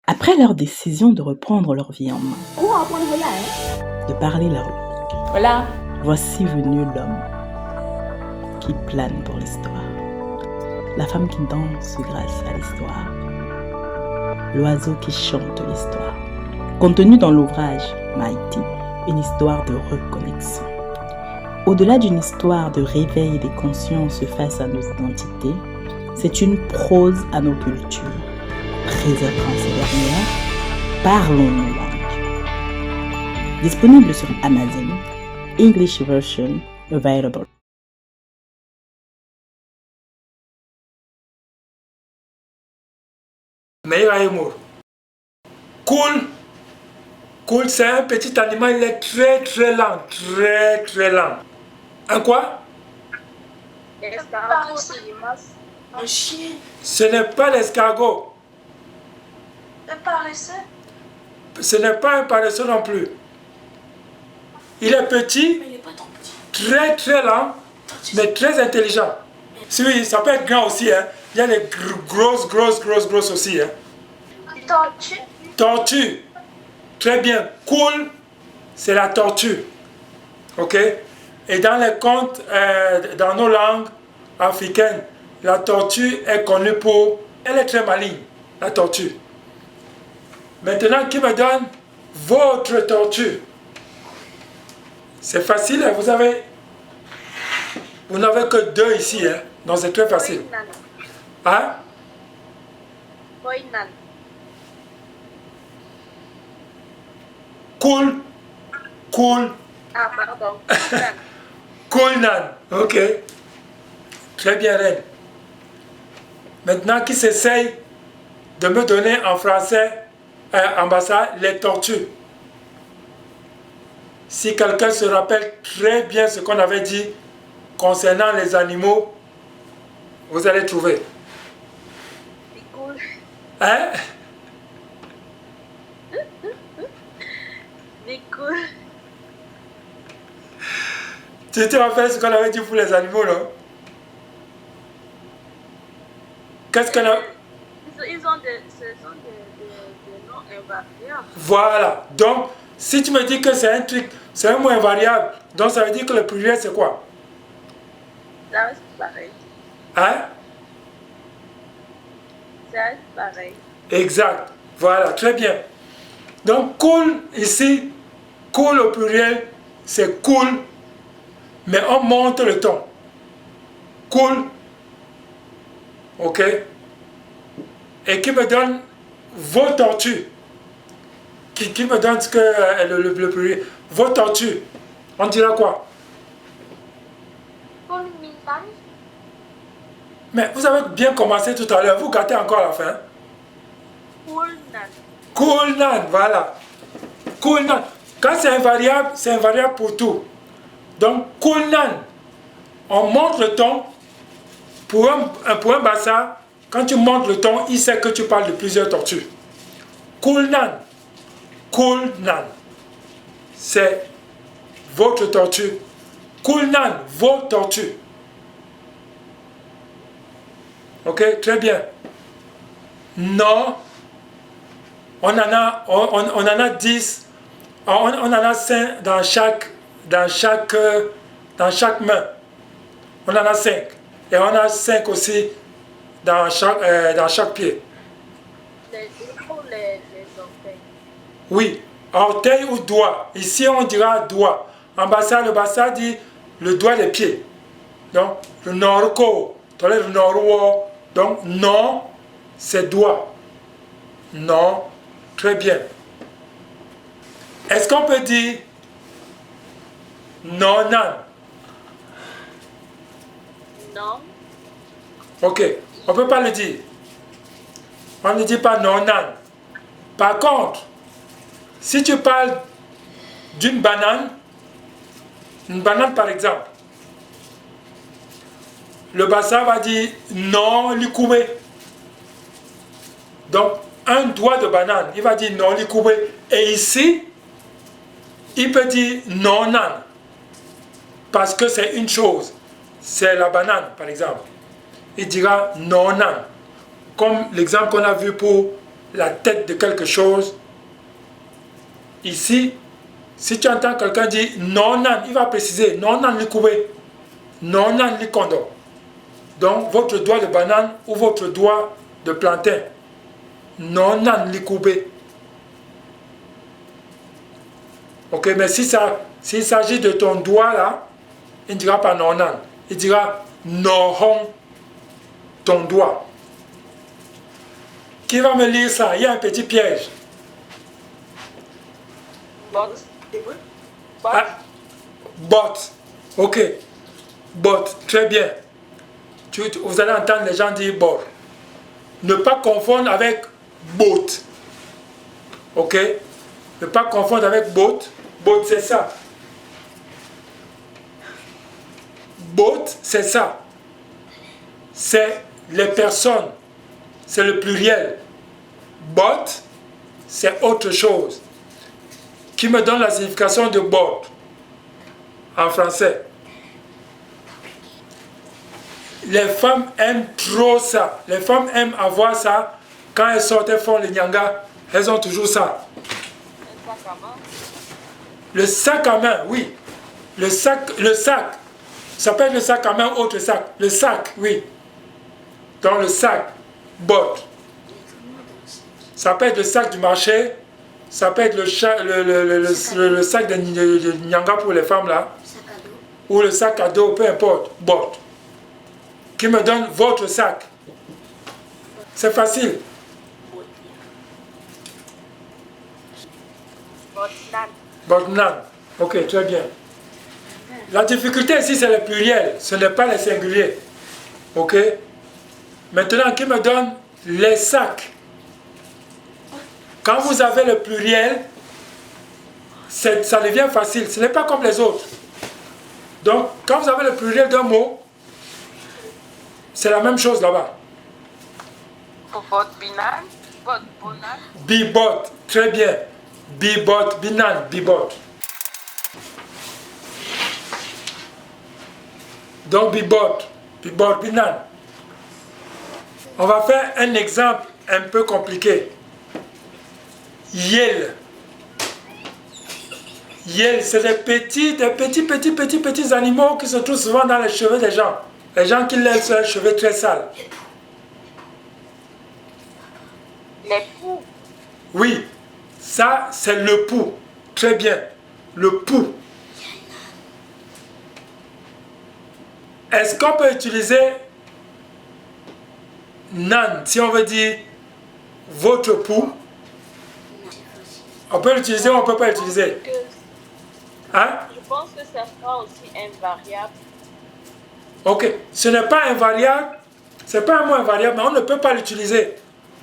Après leur décision de reprendre leur vie en main, de parler leur langue, Voilà. voici venu l'homme qui plane pour l'histoire, la femme qui danse grâce à l'histoire, l'oiseau qui chante l'histoire. Contenu dans l'ouvrage Mighty, une histoire de reconnexion. Au-delà d'une histoire de réveil des consciences face à nos identités, c'est une prose à nos cultures. Préservons ces dernières, parlons nos langues. Disponible sur Amazon, English version available. Meilleur humour. Cool, c'est un petit animal, il est très lent, très lent. Un quoi? Un chien. Ce n'est pas l'escargot. Un paresseux. Ce n'est pas un paresseux non plus. Il est petit, Mais il n'est pas trop petit. très lent, mais très intelligent. Si oui, ça peut être grand aussi. Hein. Il y a les grosses aussi. Hein. Tortue. Tortue. Très bien. Cool, c'est la tortue. Ok? Et dans les contes, dans nos langues africaines, la tortue est connue pour... Elle est très maligne, la tortue. Maintenant, qui me donne votre tortue? C'est facile, hein? Vous n'avez que 2 ici, hein? Donc c'est très facile. Hein? Boinan. Cool. Ah, pardon. Cool nan. Ok. Très bien, Reine. Maintenant, qui s'essaye de me donner en français, ambassade, les tortues? Si quelqu'un se rappelle très bien ce qu'on avait dit concernant les animaux, vous allez trouver. Cool. Hein? Cool. Tu te rappelles ce qu'on avait dit pour les animaux, non? Qu'est-ce qu'on a... Ils ont des noms invariables. Voilà. Donc, si tu me dis que c'est un truc, c'est un mot invariable, donc ça veut dire que le pluriel, c'est quoi? Ça reste pareil. Hein? Ça reste pareil. Exact. Voilà, très bien. Donc, cool, ici, cool au pluriel, c'est cool, mais on monte le ton. Cool. Ok? Et qui me donne vos tortues? Qui me donne ce que le pluriel? Vos tortues. On dira quoi? Mais vous avez bien commencé tout à l'heure, vous gâtez encore la fin. Cool nan, voilà. Cool nan. Quand c'est invariable pour tout. Donc, cool nan. On monte le ton. Pour un bassa, quand tu montes le ton, il sait que tu parles de plusieurs tortues. Cool nan. Cool nan. C'est votre tortue. Cool nan, vos tortues. Ok, très bien. Non. On en a 10, on en a 5 dans chaque main. On en a 5. Et on a 5 aussi dans chaque pied. Pour les orteils. Oui, orteil ou doigt. Ici on dira doigt. En bassa, le bassa dit le doigt des pieds. Donc, le norco, le norwo. Donc, non, c'est doigt. Non. Très bien. Est-ce qu'on peut dire non nan? Non. Ok, on ne peut pas le dire. On ne dit pas non nan. Par contre, si tu parles d'une banane, une banane par exemple, le bassa va dire non likoube. Donc, un doigt de banane, il va dire non likoube. Et ici, il peut dire non nan. Parce que c'est une chose. C'est la banane, par exemple. Il dira non nan. Comme l'exemple qu'on a vu pour la tête de quelque chose. Ici, si tu entends quelqu'un dire non, non, il va préciser non, non, l'ikoubé, non, non, l'ikondo. Donc, votre doigt de banane ou votre doigt de plantain. Non, non, l'ikoubé. Ok, mais s'il s'agit de ton doigt là, il ne dira pas non, non. Il dira non, ton doigt. Qui va me lire ça? Il y a un petit piège. Bot. Ah, bot. Ok. Bot. Très bien. Vous allez entendre les gens dire bot. Ne pas confondre avec boat. Ok? Ne pas confondre avec boat. Boat, c'est ça. Boat, c'est ça. C'est les personnes. C'est le pluriel. Bot, c'est autre chose. Qui me donne la signification de bot en français? Les femmes aiment trop ça. Les femmes aiment avoir ça. Quand elles sortent, elles font les nyanga, elles ont toujours ça. Un sac à main. Le sac à main, oui. Le sac. Ça peut être le sac à main, autre sac. Le sac, oui. Dans le sac, bot. Ça peut être le sac du marché. Ça peut être le sac de nyanga pour les femmes là. Ou le sac à dos, peu importe. Bot. Qui me donne votre sac. C'est facile. Botnan. Botnan. Ok, très bien. La difficulté ici, c'est le pluriel. Ce n'est pas les singuliers. Ok. Maintenant, qui me donne les sacs. Quand vous avez le pluriel, ça devient facile. Ce n'est pas comme les autres. Donc, quand vous avez le pluriel d'un mot, c'est la même chose là-bas. Bot binan. Bot bonan. Bibot, très bien. Bibot, binan, bibot. Donc, bibot, binan. On va faire un exemple un peu compliqué. Yel. Yel, c'est des petits animaux qui se trouvent souvent dans les cheveux des gens. Les gens qui laissent leurs cheveux très sales. Les poux. Oui, ça c'est le pou. Très bien. Le pou. Est-ce qu'on peut utiliser nan si on veut dire votre pou? On peut l'utiliser ou on ne peut pas l'utiliser? Hein? Je pense que ça sera aussi invariable. Ok, ce n'est pas invariable, c'est pas un mot invariable, mais on ne peut pas l'utiliser.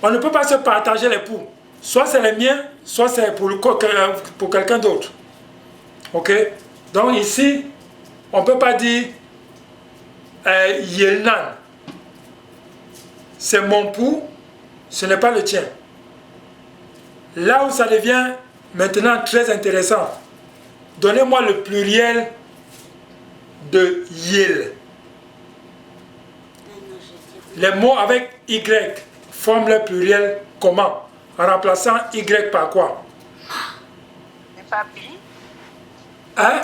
On ne peut pas se partager les poux. Soit c'est les miens, soit c'est pour quelqu'un d'autre. Ok? Donc ici, on ne peut pas dire Yelnan. C'est mon pou, ce n'est pas le tien. Là où ça devient maintenant très intéressant, donnez-moi le pluriel de Yel. Les mots avec Y forment le pluriel comment? En remplaçant Y par quoi? C'est pas bi. Hein?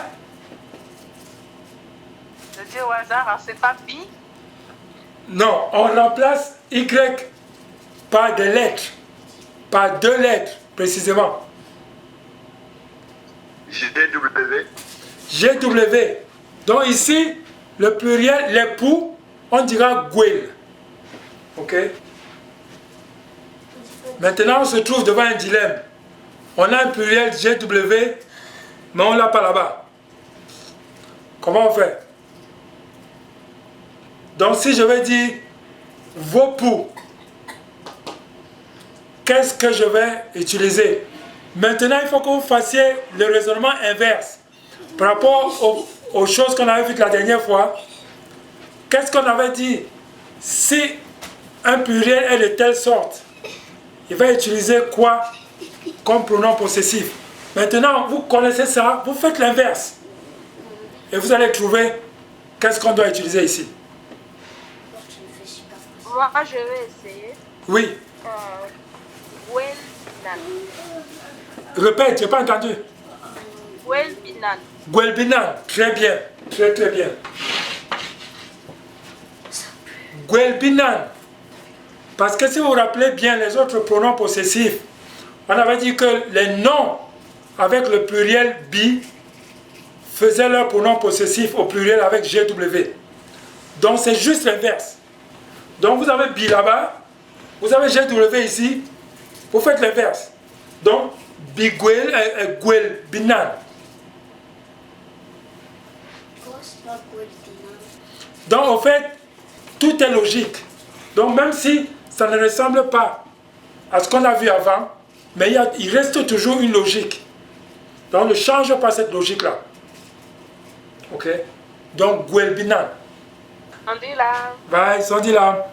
Je dis au hasard, c'est pas bi. Non, on remplace Y par des lettres. Par 2 lettres, précisément. GW. GW. Donc ici, le pluriel, les poux, on dira Gwel. Ok? Maintenant, on se trouve devant un dilemme. On a un pluriel GW, mais on ne l'a pas là-bas. Comment on fait? Donc si je vais dire vos poux, qu'est-ce que je vais utiliser? Maintenant, il faut que vous fassiez le raisonnement inverse. Par rapport aux choses qu'on avait vues la dernière fois, qu'est-ce qu'on avait dit? Si un pluriel est de telle sorte, il va utiliser quoi comme pronom possessif? Maintenant, vous connaissez ça, vous faites l'inverse. Et vous allez trouver qu'est-ce qu'on doit utiliser ici. Moi, je vais essayer. Oui. Gwelbinan. Répète, je n'ai pas entendu. Gwelbinan. Gwelbinan, très bien, très très bien. Gwelbinan. Parce que si vous vous rappelez bien les autres pronoms possessifs, on avait dit que les noms avec le pluriel bi faisaient leur pronom possessif au pluriel avec GW. Donc c'est juste l'inverse. Donc vous avez bi là-bas, vous avez GW ici, vous faites l'inverse. Donc bigwel et gwelbinan. Donc en fait, tout est logique. Donc même si ça ne ressemble pas à ce qu'on a vu avant, mais il reste toujours une logique. Donc ne change pas cette logique-là. Ok? Donc gwelbinan. On dit là. Vai, on dit là.